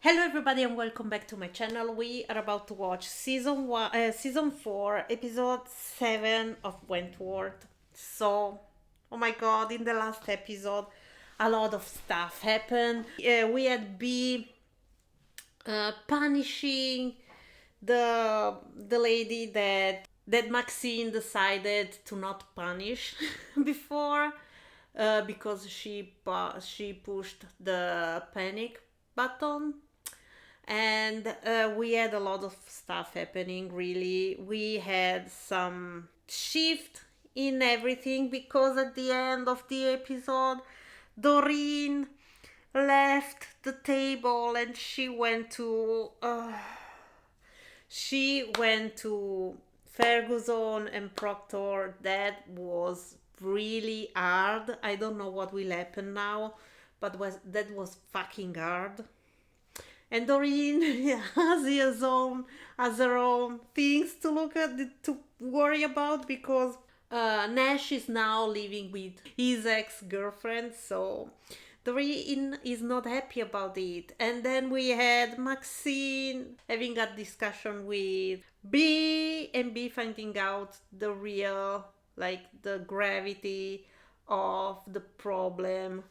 Hello everybody and welcome back to my channel. We are about to watch season 4, episode 7 of Wentworth. So, oh my god, in the last episode, a lot of stuff happened. We had B punishing the lady that Maxine decided to not punish before because she pushed the panic button. And we had a lot of stuff happening, really. We had some shift in everything because at the end of the episode, Doreen left the table and she went to Ferguson and Proctor. That was really hard. I don't know what will happen now, but that was fucking hard. And Doreen has her own things to look at, to worry about, because Nash is now living with his ex-girlfriend, so Doreen is not happy about it. And then we had Maxine having a discussion with B, and B finding out the real, the gravity of the problem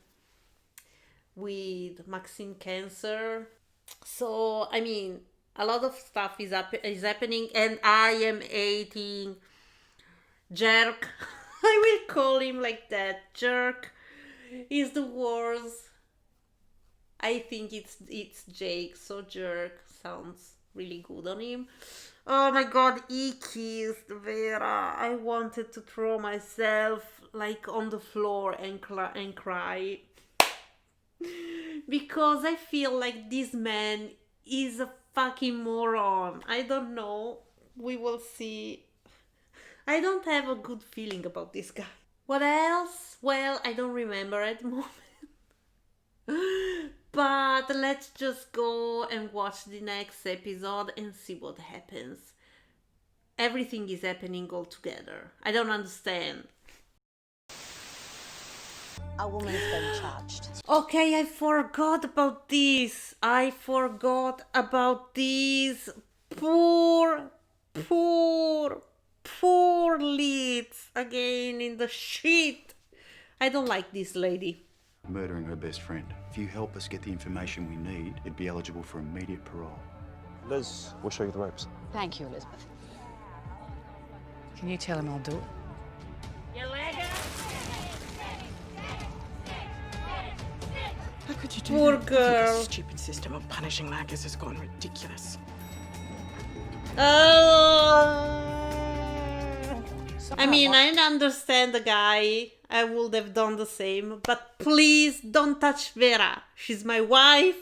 with Maxine cancer. So, I mean, a lot of stuff is happening, and I am hating Jerk. I will call him like that. Jerk is the worst. I think it's Jake, so Jerk sounds really good on him. Oh my god, he kissed Vera. I wanted to throw myself on the floor and cry. Because I feel like this man is a fucking moron. I don't know. We will see. I don't have a good feeling about this guy. What else? Well, I don't remember at the moment. But let's just go and watch the next episode and see what happens. Everything is happening all together. I don't understand. A woman has been charged. Okay, I forgot about this. Poor leads again in the shit. I don't like this lady. Murdering her best friend. If you help us get the information we need, it'd be eligible for immediate parole. Liz, we'll show you the ropes. Thank you, Elizabeth. Can you tell him I'll do it? How could you do Poor that? girl. This stupid system of punishing Marcus has gone ridiculous. I mean, I understand the guy. I would have done the same. But please don't touch Vera. She's my wife.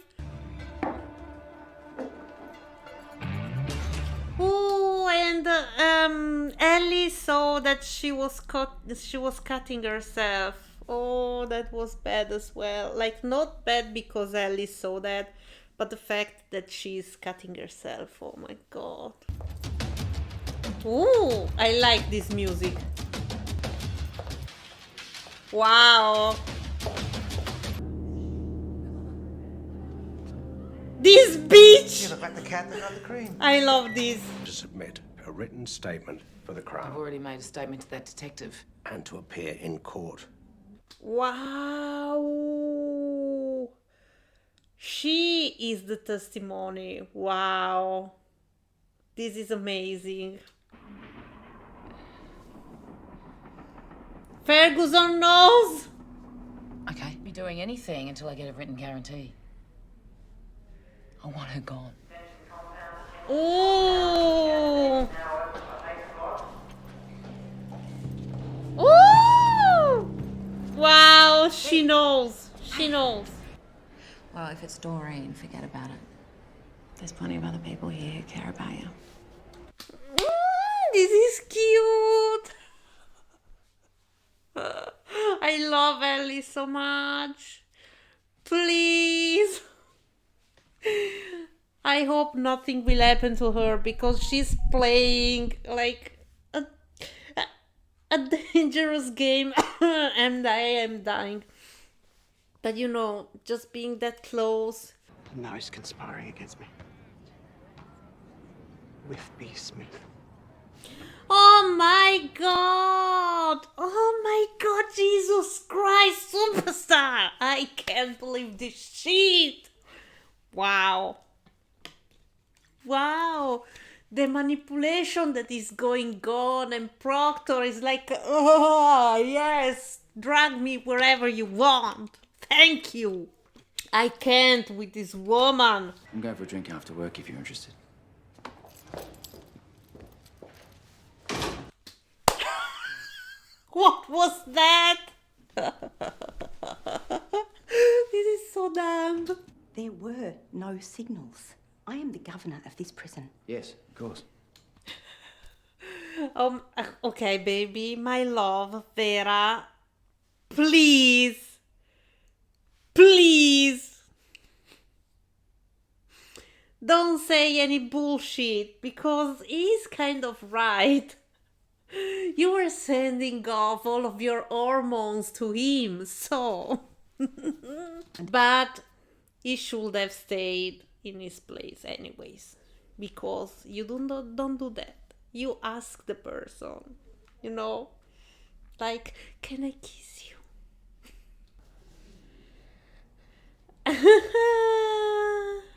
Oh, and Ellie saw that she was cutting herself. Oh, that was bad as well. Not bad because Ellie saw that, but the fact that she's cutting herself. Oh my god. Ooh, I like this music. Wow. This bitch! You look like the cat that got the cream. I love this. To submit a written statement for the I've Crown already made a statement to that detective. and to appear in court. Wow. She is the testimony. Wow. This is amazing. Ferguson knows. Okay. Be doing anything until I get a written guarantee. I want her gone. Ooh. Ooh. Wow, she knows. She knows. Well, if it's Doreen, forget about it. There's plenty of other people here who care about you. This is cute. I love Ellie so much. Please. I hope nothing will happen to her because she's playing a dangerous game and I am dying. But just being that close. Now he's conspiring against me. With B. Smith. Oh my god! Oh my god, Jesus Christ, superstar! I can't believe this shit! Wow. Wow. The manipulation that is going on, and Proctor is like, oh, yes, drag me wherever you want. Thank you. I can't with this woman. I'm going for a drink after work if you're interested. What was that? This is so dumb. There were no signals. I am the governor of this prison. Yes, of course. Okay, baby, my love, Vera, please, please, don't say any bullshit, because he's kind of right. You were sending off all of your hormones to him, so... But he should have stayed in his place anyways, because you don't do that. You ask the person, you know, like, can I kiss you?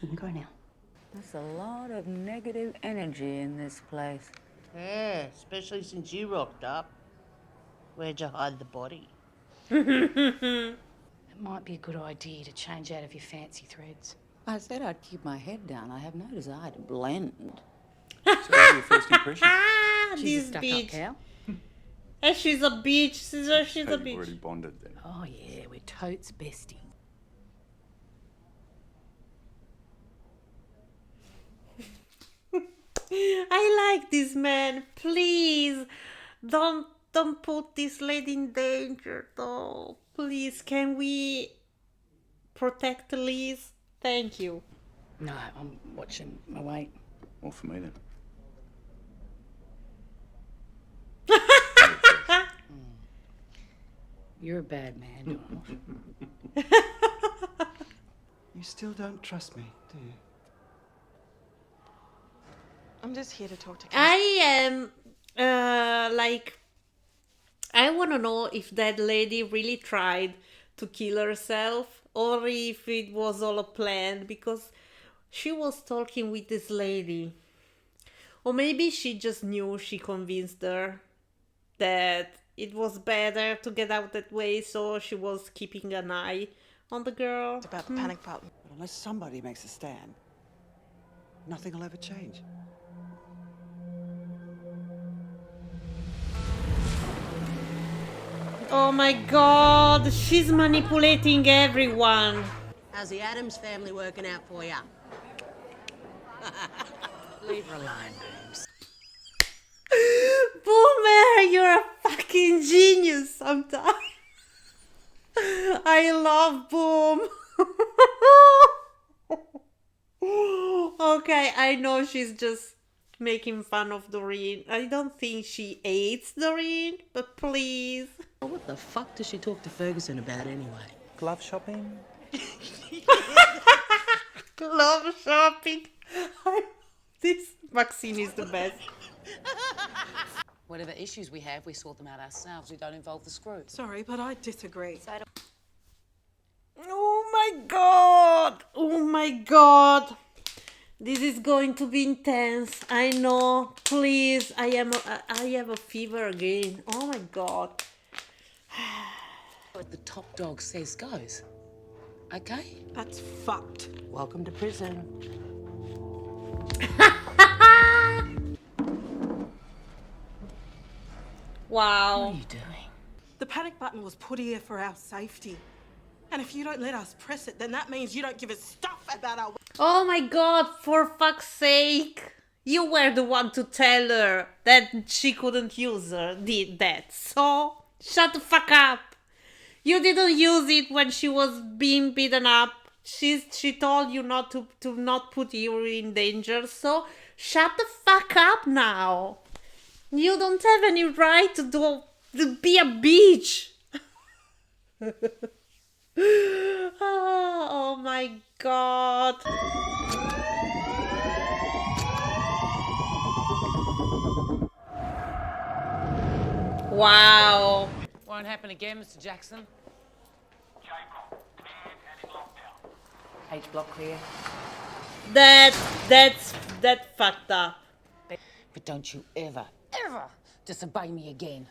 You can go now. There's a lot of negative energy in this place. Yeah, especially since you rocked up. Where'd you hide the body? It might be a good idea to change out of your fancy threads. I said I'd keep my head down. I have no desire to blend. So what are your first impressions? This Stuck-up bitch. cow. Hey, she's a bitch. She's a So you've bitch. already bonded then. Oh yeah, we're totes bestie. I like this man. Please, don't put this lady in danger, though. Please, can we protect Liz? Thank you. No, I'm watching my weight. Well, for me then. You're a bad man, Donald. You still don't trust me, do you? I'm just here to talk to Cass. I am, I want to know if that lady really tried to kill herself or if it was all a plan, because she was talking with this lady. Or maybe she just knew, she convinced her that it was better to get out that way, so she was keeping an eye on the girl. It's about the panic button. But unless somebody makes a stand, nothing will ever change. Oh my god, she's manipulating everyone. How's the Adams family working out for ya? Leave her alone, babes. Boomer, you're a fucking genius sometimes. I love Boom. Okay, I know she's just making fun of Doreen. I don't think she hates Doreen, but please. What the fuck does she talk to Ferguson about anyway? Glove shopping? Love shopping. This Maxine is the best. Whatever issues we have, we sort them out ourselves. We don't involve the screw. Sorry, but I disagree. Oh my god! Oh my god! This is going to be intense. I know. Please, I have a fever again. Oh my god. What the top dog says goes. Okay? That's fucked. Welcome to prison. Wow. What are you doing? The panic button was put here for our safety. And if you don't let us press it, then that means you don't give a stuff about our... Oh my god, for fuck's sake. You were the one to tell her that she couldn't use that. So, shut the fuck up. You didn't use it when she was being beaten up. She told you not to not put you in danger. So, shut the fuck up now. You don't have any right to be a bitch. Oh my god. Wow. Won't happen again, Mr. Jackson. H block clear. That's fucked up. But don't you ever disobey me again.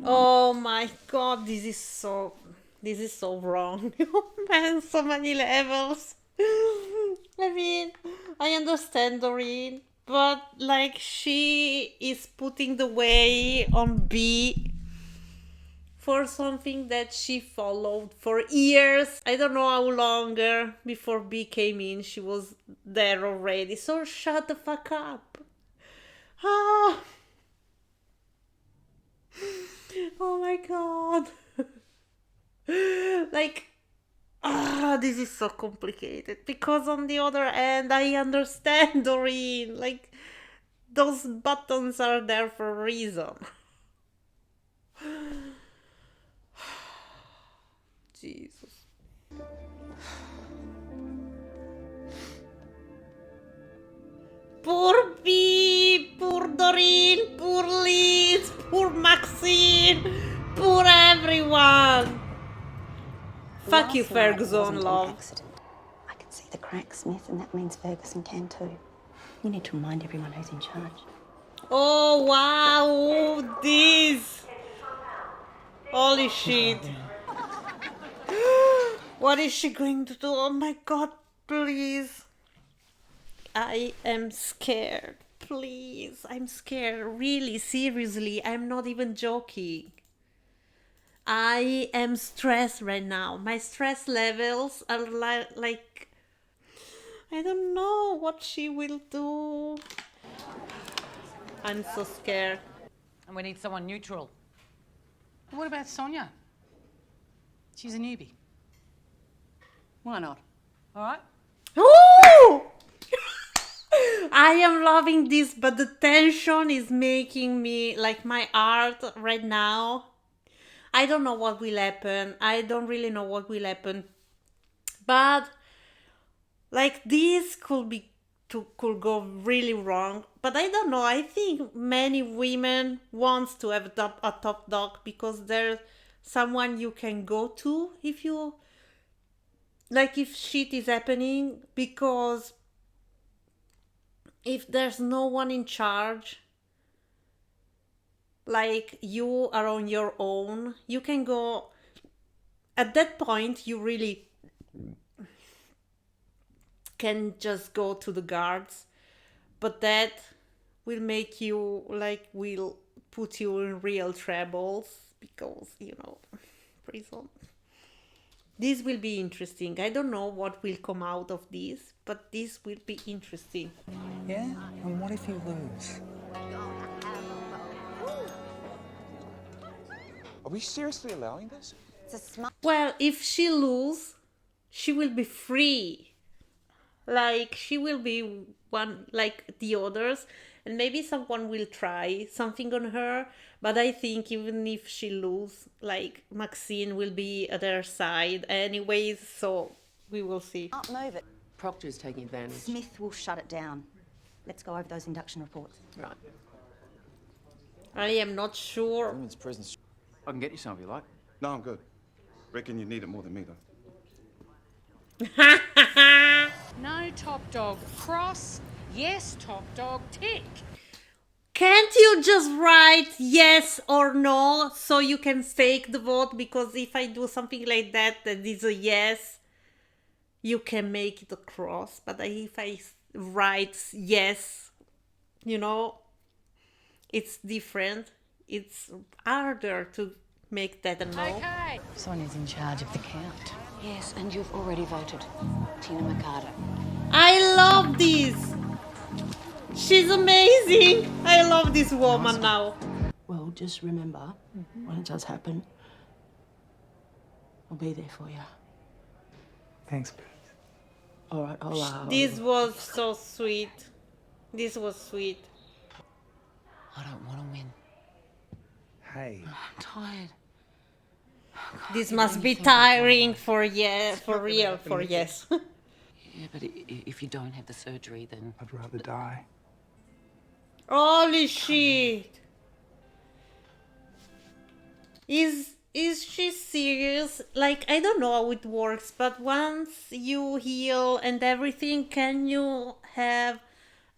Oh my god, this is so wrong. Man, so many levels. I mean, I understand Doreen, but like she is putting the way on B for something that she followed for years. I don't know how longer before B came in. She was there already. So shut the fuck up. Ah. Oh my god. Like, this is so complicated. Because on the other end, I understand Doreen. Like, those buttons are there for a reason. Jesus. Poor B, poor Doreen, poor Liz, poor Maxine, poor everyone. Fuck you, Last night Ferguson, wasn't an love. accident. I can see the cracks, Smith, and that means Ferguson can too. You need to remind everyone who's in charge. Oh wow, this. Holy shit. What is she going to do? Oh my god, please. I am scared. Please, I'm scared. Really, seriously, I'm not even joking. I am stressed right now. My stress levels are like I don't know what she will do. I'm so scared. And we need someone neutral. What about Sonia? She's a newbie. Why not? All right? Ooh! I am loving this, but the tension is making me like my heart right now. I don't know what will happen. I don't really know what will happen. But like this could go really wrong. But I don't know. I think many women wants to have a top dog because there's someone you can go to if you like if shit is happening, because if there's no one in charge, like you are on your own, you can go at that point. You really can just go to the guards, but that will make you like will put you in real troubles because prison. This will be interesting. I don't know what will come out of this, but this will be interesting. Yeah? And what if you lose? Are we seriously allowing this? Well, if she loses, she will be free. Like, she will be one like the others, and maybe someone will try something on her, but I think even if she loses, like, Maxine will be at her side anyways, so we will see. Can't move it. Proctor's taking advantage. Smith will shut it down. Let's go over those induction reports. Right. I am not sure. Women's prisons. I can get you some if you like. No, I'm good. Reckon you need it more than me, though. No top dog. Cross. Yes, top dog. Tick. Can't you just write yes or no so you can fake the vote? Because if I do something like that is a yes, you can make it a cross. But if I write yes, it's different. It's harder to make that a no. Okay. Sonia's in charge of the count. Yes, and you've already voted. Tina Mercado. I love this. She's amazing. I love this woman now. Well, just remember, when it does happen, I'll be there for you. Thanks, Bruce. All right, This was so sweet. This was sweet. I don't want to win. Hey. I'm tired. This must be tiring for real, for yes. Yeah, but if you don't have the surgery, then... I'd rather die. Holy shit! Is she serious? Like, I don't know how it works, but once you heal and everything, can you have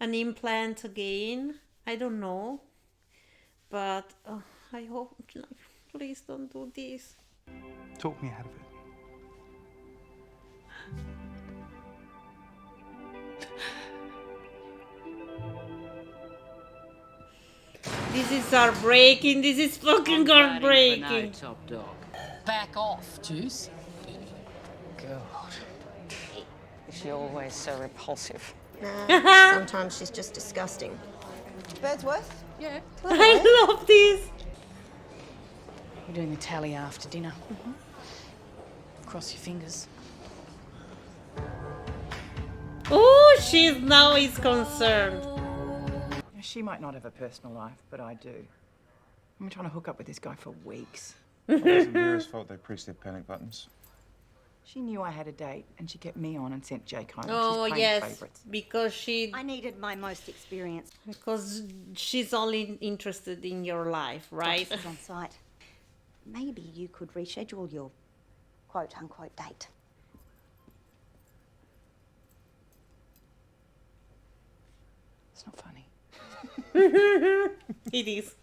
an implant again? I don't know. But I hope, like, please don't do this. Talk me out of it. This is heartbreaking. This is fucking heartbreaking. No, top dog. Back off, Juice. God. Is she always so repulsive? Nah, sometimes she's just disgusting. Birdsworth? Yeah. I love this. We're doing the tally after dinner. Cross your fingers. Oh, she's now is concerned. She might not have a personal life, but I do. I've been trying to hook up with this guy for weeks. It wasn't Vera's fault they pressed their panic buttons. She knew I had a date, and she kept me on and sent Jake home. Oh, She's playing yes, favourites. because I needed my most experienced. because she's only interested in your life, right? Doctors on site. Maybe you could reschedule your quote-unquote date. It's not funny. It is.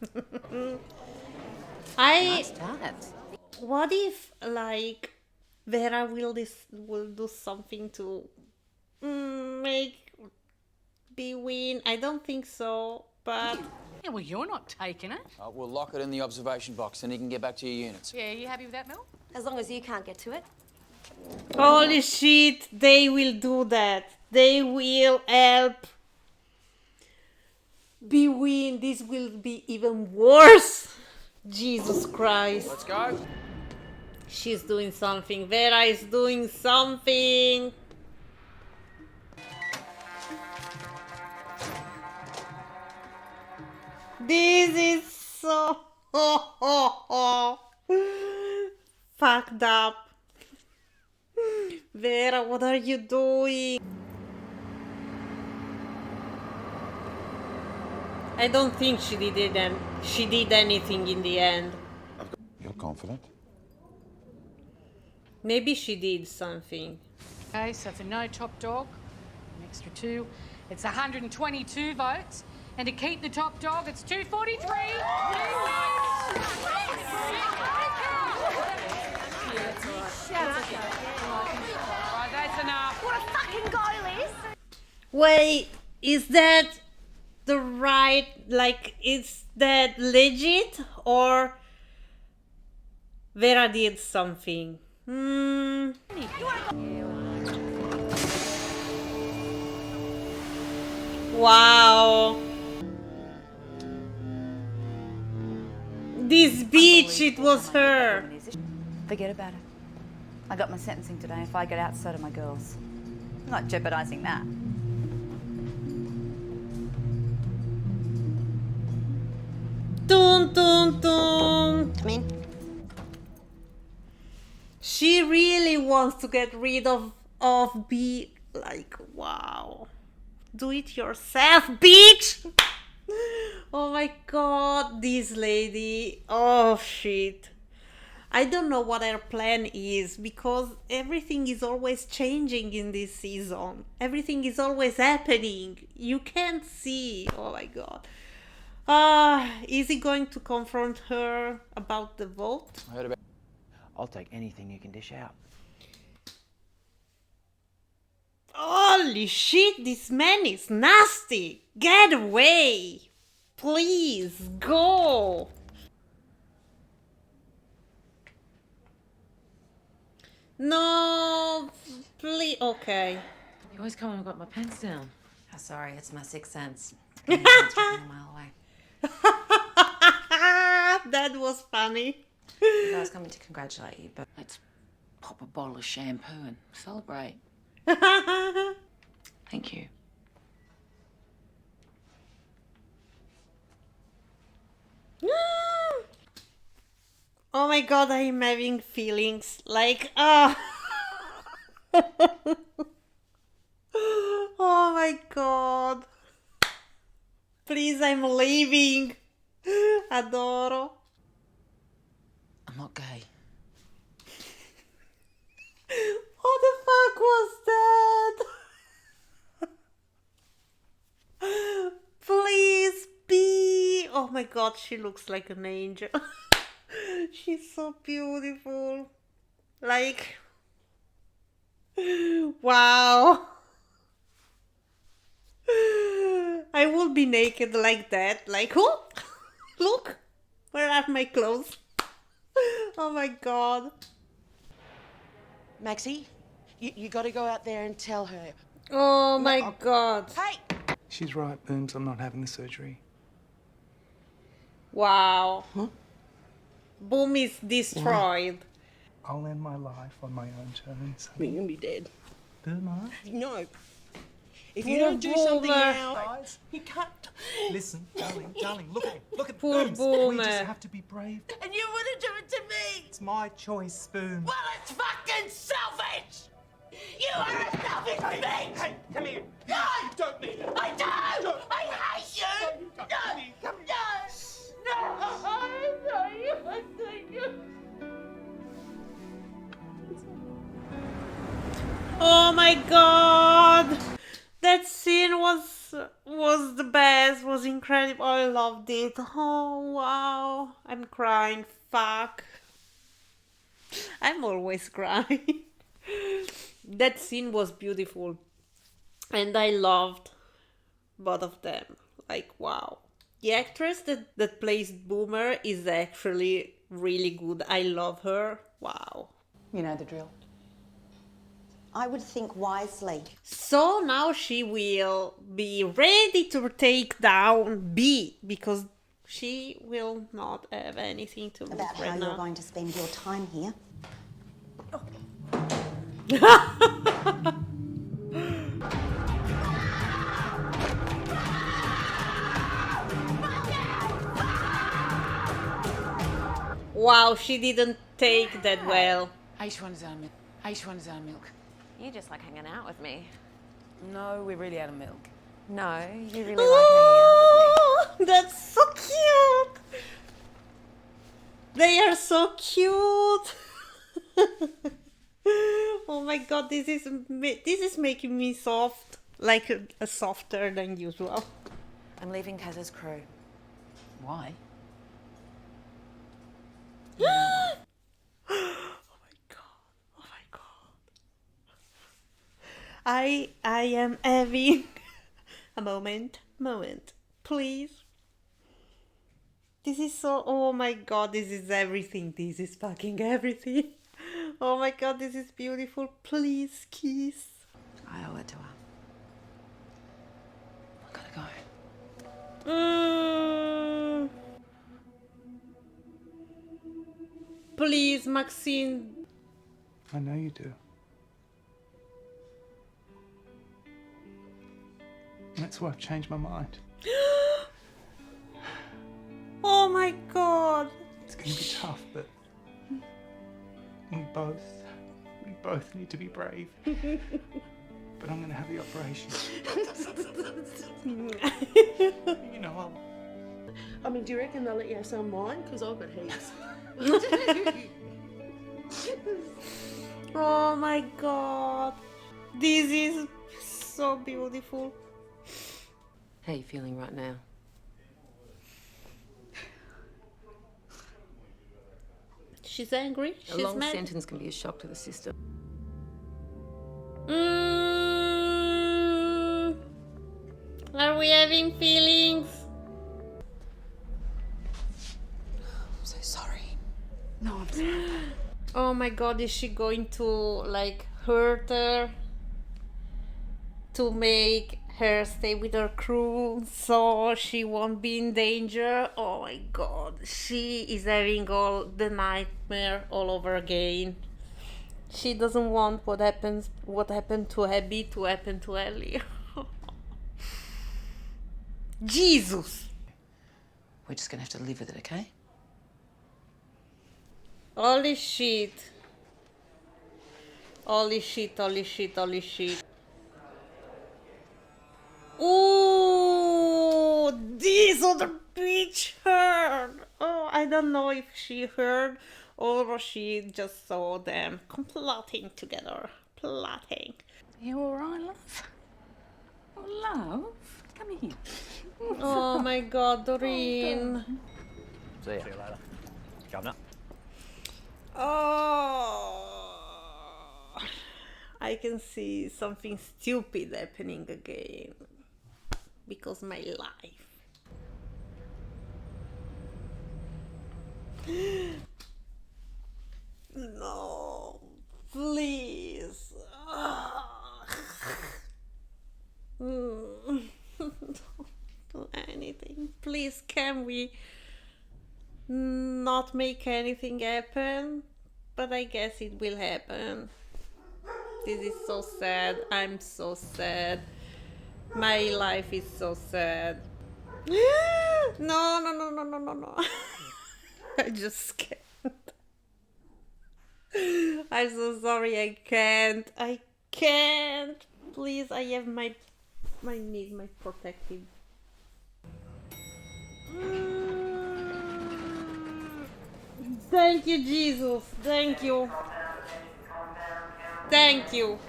What if, like, Vera will do something to make B win? I don't think so, but Yeah, well, you're not taking it. We'll lock it in the observation box, and you can get back to your units. Yeah, you happy with that, Mel? As long as you can't get to it. holy shit, they will do that. They will help B win. This will be even worse. Jesus Christ. Let's go. She's doing something. Vera is doing something. This is so fucked up. Vera, what are you doing? I don't think she did anything in the end. You're confident? Maybe she did something. Okay, so for no top dog, an extra 2, it's 122 votes. And to keep the top dog, it's 243. Right, that's enough. What a fucking goal, Liz! Wait, is that the right, like, is that legit, or Vera did something? Wow. This bitch, it was her. Forget about it. I got my sentencing today. If I get out, so do my girls. I'm not jeopardising that. Dun dun dun. Come in. She really wants to get rid of B. Like, wow. Do it yourself, bitch! Oh my god, this lady. Oh shit. I don't know what her plan is, because everything is always changing in this season. Everything is always happening. You can't see. Oh my god. Is he going to confront her about the vote? I heard about... I'll take anything you can dish out. Holy shit, this man is nasty. Get away. Please, go. No, please. Okay. You always come when I've got my pants down. Oh, sorry, it's my sixth sense. A mile away. That was funny. I was coming to congratulate you, but Let's pop a bottle of shampoo and celebrate. Thank you. Oh my god, I'm having feelings. Like, ah. Oh my god. Please, I'm leaving. Adoro. I'm not gay. What the fuck was that? Please be. Oh my god, she looks like an angel. She's so beautiful. Like, wow. I will be naked like that. Like, oh, look, where are my clothes? Oh my god. Maxie, you got to go out there and tell her. Oh my god. Hey! She's right, Booms. I'm not having the surgery. Wow. Boom is destroyed. I'll end my life on my own terms. You're gonna be dead. Boomer? No. If you don't do something now, Guys, you can't. Listen, darling, look at him. Look at Poor Booms. Boomer. We just have to be brave. and you wouldn't do it to me. It's my choice, Booms. Well, it's fucking selfish. You are a selfish being. Hey, come here. No, You don't need it. I do. I hate you. Come No, here. Come here. Oh my god. That scene was the best, was incredible. I loved it. Oh wow. I'm crying. Fuck. I'm always crying. That scene was beautiful. And I loved both of them. Like, wow. The actress that plays Boomer is actually really good. I love her. Wow. You know the drill. I would think wisely. So now she will be ready to take down B, because she will not have anything to lose About right how now. you're going to spend your time here. Wow, she didn't take that well. H1's out of milk. H1's out of milk. You just like hanging out with me. No, we're really out of milk. No, you really like hanging out with me. That's so cute. They are so cute. Oh my god, this is making me soft, like a softer than usual. I'm leaving Kaz's crew. Why? Oh my god. Oh my god. I am having a moment. Please. This is so, oh my god, this is everything. This is fucking everything. Oh my god, this is beautiful. Please kiss. I owe it to her. I gotta go. Please, Maxine. I know you do. That's why I've changed my mind. Oh my god. It's going to be tough, but we both need to be brave. But I'm going to have the operation. You know, I mean, do you reckon they'll let you have some of mine? Because I've got heaps. Oh my god. This is so beautiful. How are you feeling right now? She's angry. A She's long mad. sentence can be a shock to the system. Are we having feelings? I'm so sorry. No, I'm sorry. Oh my god, is she going to like hurt her? To make her stay with her crew so she won't be in danger? Oh my god, she is having all the nightmare all over again. She doesn't want what happened to Abby to happen to Ellie. Jesus! We're just gonna have to live with it, okay? Holy shit. Holy shit, holy shit, holy shit. Ooh, this other bitch heard. Oh, I don't know if she heard or she just saw them plotting together. Plotting. You all right, love? Oh, love, come here. Oh my god, Doreen. See you later. Governor. Oh, I can see something stupid happening again. Because my life. No, please. Don't do anything. Please, can we not make anything happen? But I guess it will happen. This is so sad. I'm so sad. My life is so sad. No, no, no, no, no, no, no. I just can't. I'm so sorry, I can't. I can't. Please, I have my need my protective. Thank you, Jesus. Thank you. Thank you.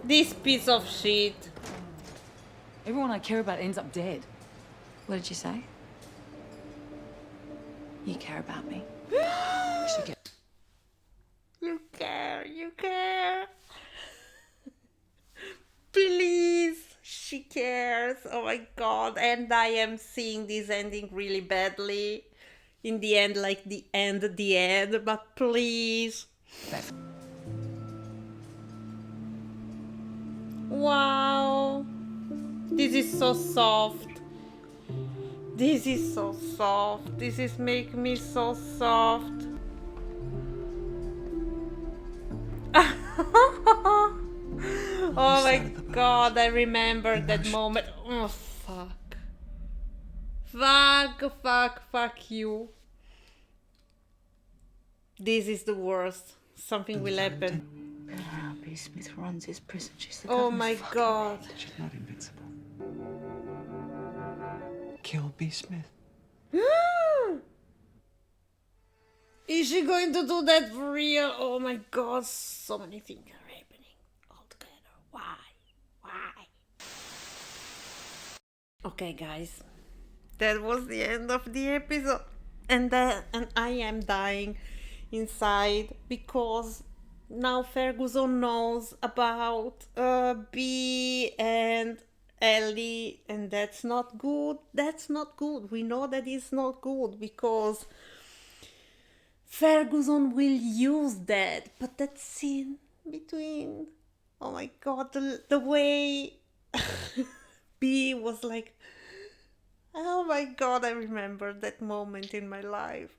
This piece of shit. Everyone I care about ends up dead. What did you say? You care about me. You care, you care. Please, she cares. Oh my god, and I am seeing this ending really badly. In the end, like the end, but please. Wow. This is so soft. This is so soft. This is making me so soft. Oh my god, I remember that moment. Oh fuck. Fuck you. This is the worst. Something will happen. B. Smith runs his prison. She's the Oh governor's my fucking god. maid. She's not invincible. Kill B. Smith. Is she going to do that for real? Oh my god, so many things are happening all together. Why? Okay, guys, that was the end of the episode, and I am dying inside because now Ferguson knows about B and Ellie, and that's not good. That's not good. We know that it's not good because Ferguson will use that, but that scene between, oh my god, the way B was like, oh my god, I remember that moment in my life.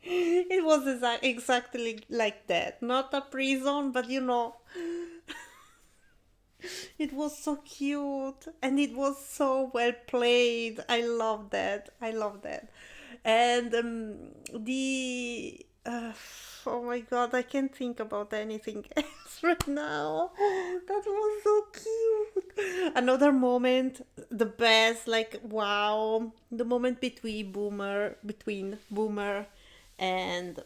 It was exactly like that. Not a prison, but you know, it was so cute and it was so well played. I love that. And oh my god, I can't think about anything else right now. That was so cute. Another moment, the best, like wow, the moment between Boomer and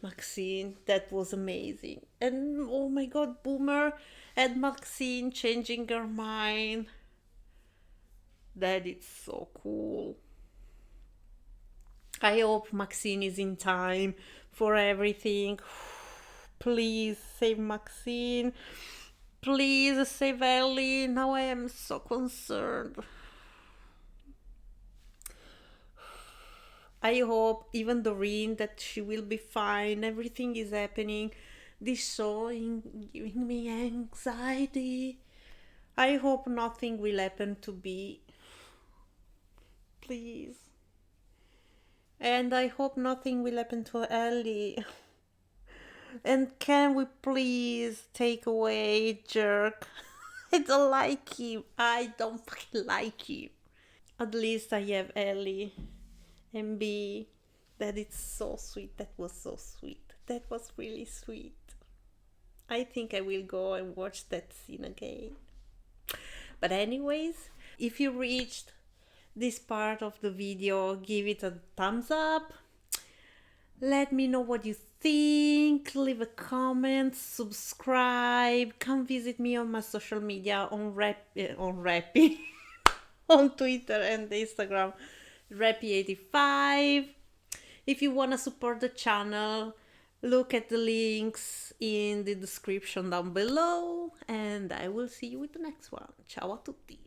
Maxine, that was amazing. And oh my god, Boomer and Maxine changing her mind. That is so cool. I hope Maxine is in time for everything. Please save Maxine. Please save Ellie. Now I am so concerned. I hope even Doreen that she will be fine. Everything is happening. This show is giving me anxiety. I hope nothing will happen to B. Please. And I hope nothing will happen to Ellie. And can we please take away Jerk? I don't like him. I don't fucking like him. At least I have Ellie and B. That is so sweet. That was so sweet. That was really sweet. I think I will go and watch that scene again. But anyways, if you reached this part of the video, give it a thumbs up. Let me know what you think. Leave a comment, subscribe. Come visit me on my social media on Reppy, on Twitter and Instagram, Reppy85. If you want to support the channel, look at the links in the description down below, and I will see you with the next one. Ciao a tutti!